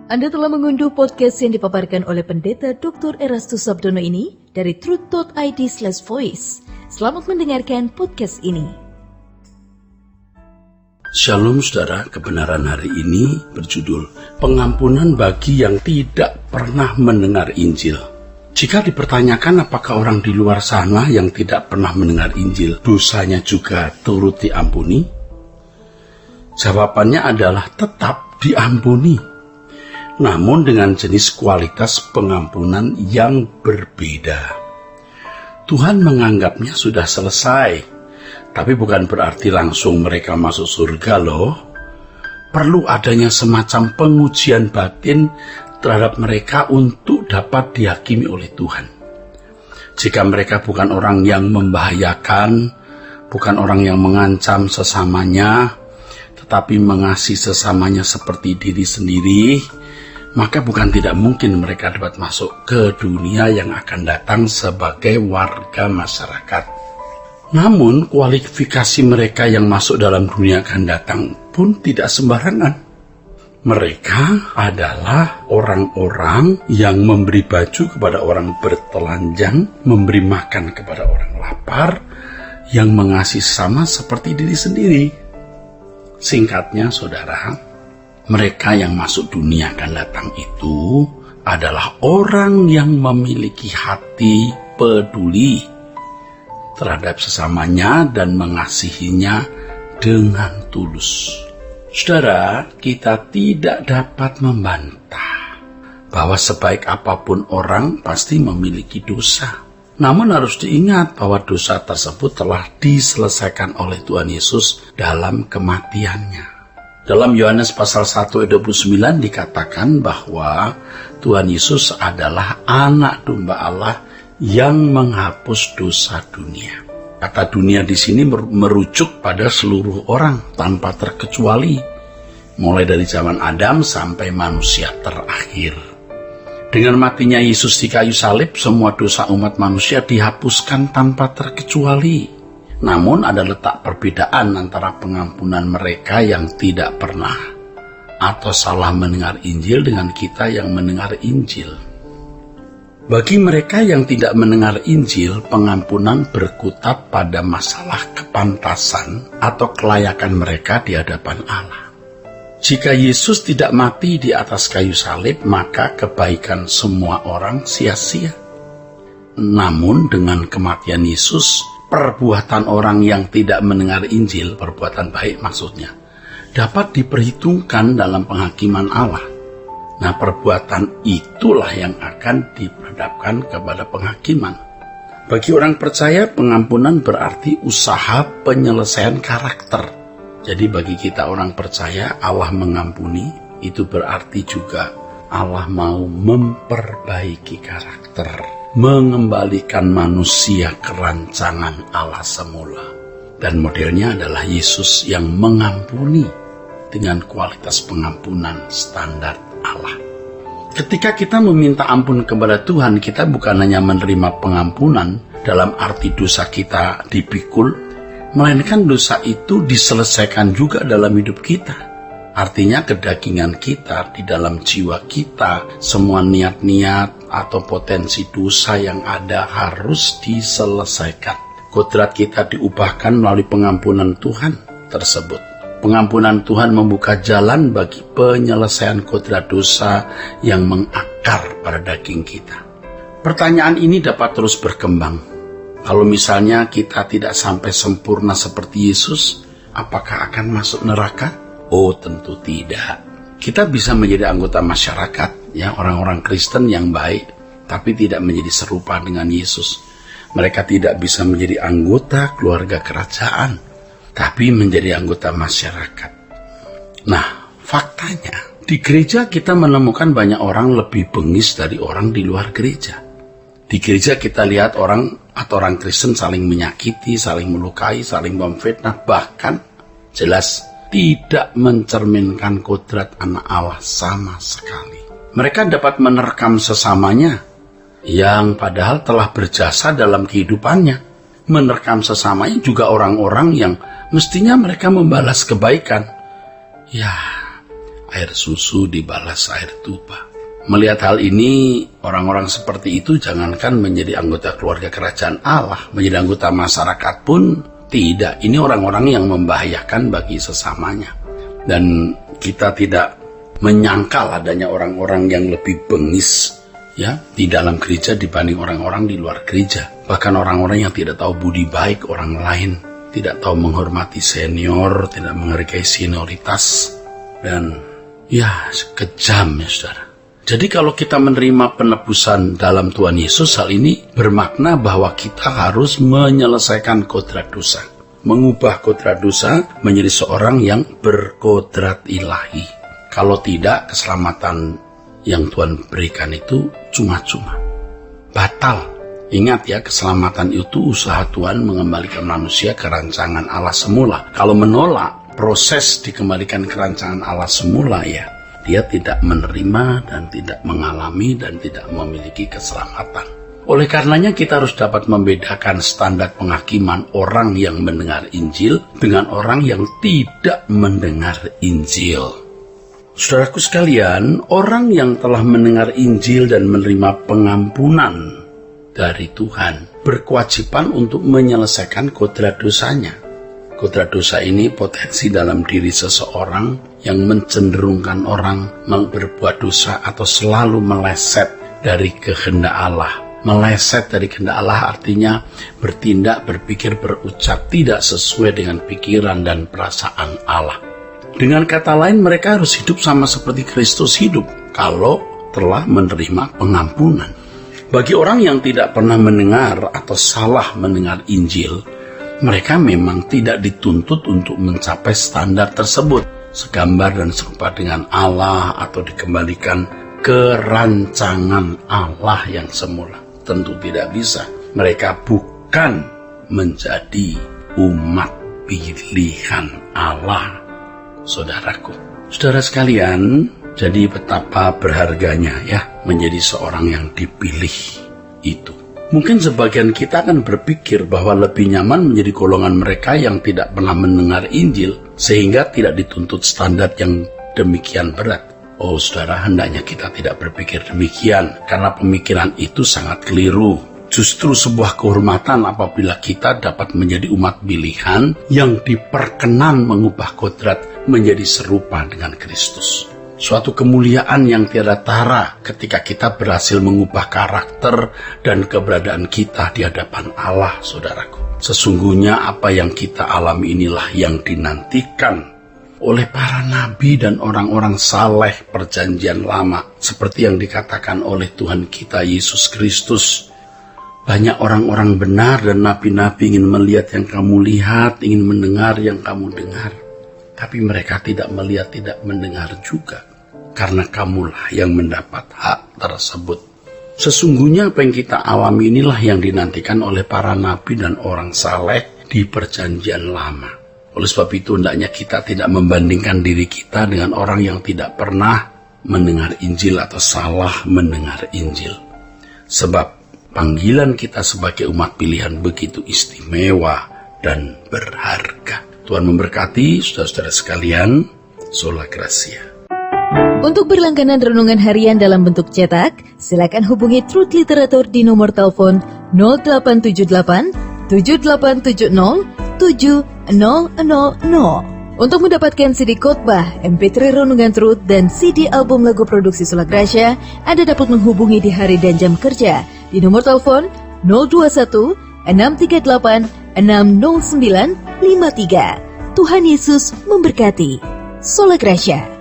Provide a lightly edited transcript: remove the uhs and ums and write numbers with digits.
Anda telah mengunduh podcast yang dipaparkan oleh Pendeta Dr. Erastus Sabdono ini dari truth.id/voice. Selamat mendengarkan podcast ini. Shalom saudara, kebenaran hari ini berjudul Pengampunan bagi yang tidak pernah mendengar Injil. Jika dipertanyakan apakah orang di luar sana yang tidak pernah mendengar Injil, dosanya juga turut diampuni? Jawabannya adalah tetap diampuni. Namun dengan jenis kualitas pengampunan yang berbeda. Tuhan menganggapnya sudah selesai, tapi bukan berarti langsung mereka masuk surga loh. Perlu adanya semacam pengujian batin terhadap mereka untuk dapat dihakimi oleh Tuhan. Jika mereka bukan orang yang membahayakan, bukan orang yang mengancam sesamanya, tetapi mengasihi sesamanya seperti diri sendiri, maka bukan tidak mungkin mereka dapat masuk ke dunia yang akan datang sebagai warga masyarakat. Namun, kualifikasi mereka yang masuk dalam dunia akan datang pun tidak sembarangan. Mereka adalah orang-orang yang memberi baju kepada orang bertelanjang, memberi makan kepada orang lapar, yang mengasihi sama seperti diri sendiri. Singkatnya, saudara, mereka yang masuk dunia akan datang itu adalah orang yang memiliki hati peduli terhadap sesamanya dan mengasihinya dengan tulus. Saudara, kita tidak dapat membantah bahwa sebaik apapun orang pasti memiliki dosa. Namun harus diingat bahwa dosa tersebut telah diselesaikan oleh Tuhan Yesus dalam kematiannya. Dalam Yohanes pasal 1 ayat 29 dikatakan bahwa Tuhan Yesus adalah anak domba Allah yang menghapus dosa dunia. Kata dunia di sini merujuk pada seluruh orang tanpa terkecuali, mulai dari zaman Adam sampai manusia terakhir. Dengan matinya Yesus di kayu salib, semua dosa umat manusia dihapuskan tanpa terkecuali. Namun ada letak perbedaan antara pengampunan mereka yang tidak pernah atau salah mendengar Injil dengan kita yang mendengar Injil. Bagi mereka yang tidak mendengar Injil, pengampunan berkutat pada masalah kepantasan atau kelayakan mereka di hadapan Allah. Jika Yesus tidak mati di atas kayu salib, maka kebaikan semua orang sia-sia. Namun dengan kematian Yesus, perbuatan orang yang tidak mendengar Injil, perbuatan baik maksudnya, dapat diperhitungkan dalam penghakiman Allah. Nah, perbuatan itulah yang akan diperhadapkan kepada penghakiman. Bagi orang percaya, pengampunan berarti usaha penyelesaian karakter. Jadi bagi kita orang percaya, Allah mengampuni, itu berarti juga Allah mau memperbaiki karakter, mengembalikan manusia ke rancangan Allah semula. Dan modelnya adalah Yesus yang mengampuni dengan kualitas pengampunan standar Allah. Ketika kita meminta ampun kepada Tuhan, kita bukan hanya menerima pengampunan dalam arti dosa kita dipikul, melainkan dosa itu diselesaikan juga dalam hidup kita. Artinya kedagingan kita, di dalam jiwa kita, semua niat-niat atau potensi dosa yang ada harus diselesaikan. Kodrat kita diubahkan melalui pengampunan Tuhan tersebut. Pengampunan Tuhan membuka jalan bagi penyelesaian kodrat dosa yang mengakar pada daging kita. Pertanyaan ini dapat terus berkembang. Kalau misalnya kita tidak sampai sempurna seperti Yesus, apakah akan masuk neraka? Oh, tentu tidak. Kita bisa menjadi anggota masyarakat, ya, orang-orang Kristen yang baik, tapi tidak menjadi serupa dengan Yesus. Mereka tidak bisa menjadi anggota keluarga kerajaan, tapi menjadi anggota masyarakat. Nah, faktanya, di gereja kita menemukan banyak orang lebih bengis dari orang di luar gereja. Di gereja kita lihat orang atau orang Kristen saling menyakiti, saling melukai, saling memfitnah, bahkan jelas tidak mencerminkan kodrat anak Allah sama sekali. Mereka dapat menerkam sesamanya yang padahal telah berjasa dalam kehidupannya. Menerkam sesamanya juga orang-orang yang mestinya mereka membalas kebaikan. Ya, air susu dibalas air tuba. Melihat hal ini, orang-orang seperti itu jangankan menjadi anggota keluarga kerajaan Allah, menjadi anggota masyarakat pun tidak. Ini orang-orang yang membahayakan bagi sesamanya. Dan kita tidak menyangkal adanya orang-orang yang lebih bengis ya di dalam gereja dibanding orang-orang di luar gereja. Bahkan orang-orang yang tidak tahu budi baik orang lain, tidak tahu menghormati senior, tidak menghargai senioritas, dan ya kejam ya saudara. Jadi kalau kita menerima penebusan dalam Tuhan Yesus, hal ini bermakna bahwa kita harus menyelesaikan kodrat dosa, mengubah kodrat dosa menjadi seorang yang berkodrat ilahi. Kalau tidak, keselamatan yang Tuhan berikan itu cuma-cuma, batal. Ingat ya, keselamatan itu usaha Tuhan mengembalikan manusia ke rancangan Allah semula. Kalau menolak proses dikembalikan ke rancangan Allah semula, ya dia tidak menerima dan tidak mengalami dan tidak memiliki keselamatan. Oleh karenanya kita harus dapat membedakan standar penghakiman orang yang mendengar Injil dengan orang yang tidak mendengar Injil. Saudaraku sekalian, orang yang telah mendengar Injil dan menerima pengampunan dari Tuhan berkewajiban untuk menyelesaikan kodrat dosanya. Kodrat dosa ini potensi dalam diri seseorang yang mencenderungkan orang berbuat dosa atau selalu meleset dari kehendak Allah. Meleset dari kehendak Allah artinya bertindak, berpikir, berucap tidak sesuai dengan pikiran dan perasaan Allah. Dengan kata lain, mereka harus hidup sama seperti Kristus hidup kalau telah menerima pengampunan. Bagi orang yang tidak pernah mendengar atau salah mendengar Injil, mereka memang tidak dituntut untuk mencapai standar tersebut, segambar dan serupa dengan Allah atau dikembalikan ke rancangan Allah yang semula. Tentu tidak bisa. Mereka bukan menjadi umat pilihan Allah. Saudaraku, saudara sekalian, jadi betapa berharganya ya menjadi seorang yang dipilih itu. Mungkin sebagian kita akan berpikir bahwa lebih nyaman menjadi golongan mereka yang tidak pernah mendengar Injil sehingga tidak dituntut standar yang demikian berat. Oh saudara, hendaknya kita tidak berpikir demikian karena pemikiran itu sangat keliru. Justru sebuah kehormatan apabila kita dapat menjadi umat pilihan yang diperkenan mengubah kodrat menjadi serupa dengan Kristus. Suatu kemuliaan yang tiada tara ketika kita berhasil mengubah karakter dan keberadaan kita di hadapan Allah, saudaraku. Sesungguhnya apa yang kita alami inilah yang dinantikan oleh para nabi dan orang-orang saleh perjanjian lama. Seperti yang dikatakan oleh Tuhan kita Yesus Kristus. Banyak orang-orang benar dan nabi-nabi ingin melihat yang kamu lihat, ingin mendengar yang kamu dengar. Tapi mereka tidak melihat, tidak mendengar juga. Karena kamulah yang mendapat hak tersebut. Sesungguhnya apa yang kita alami inilah yang dinantikan oleh para nabi dan orang saleh di perjanjian lama. Oleh sebab itu hendaknya kita tidak membandingkan diri kita dengan orang yang tidak pernah mendengar Injil atau salah mendengar Injil. Sebab panggilan kita sebagai umat pilihan begitu istimewa dan berharga. Tuhan memberkati saudara-saudara sekalian. Sola Gracia. Untuk berlangganan renungan harian dalam bentuk cetak, silakan hubungi Truth Literatur di nomor telepon 0878 7870 7000. Untuk mendapatkan CD khotbah, MP3 renungan Truth, dan CD album lagu produksi Sola Gracia, Anda dapat menghubungi di hari dan jam kerja di nomor telepon 021 638 60953. Tuhan Yesus memberkati. Sola Gracia.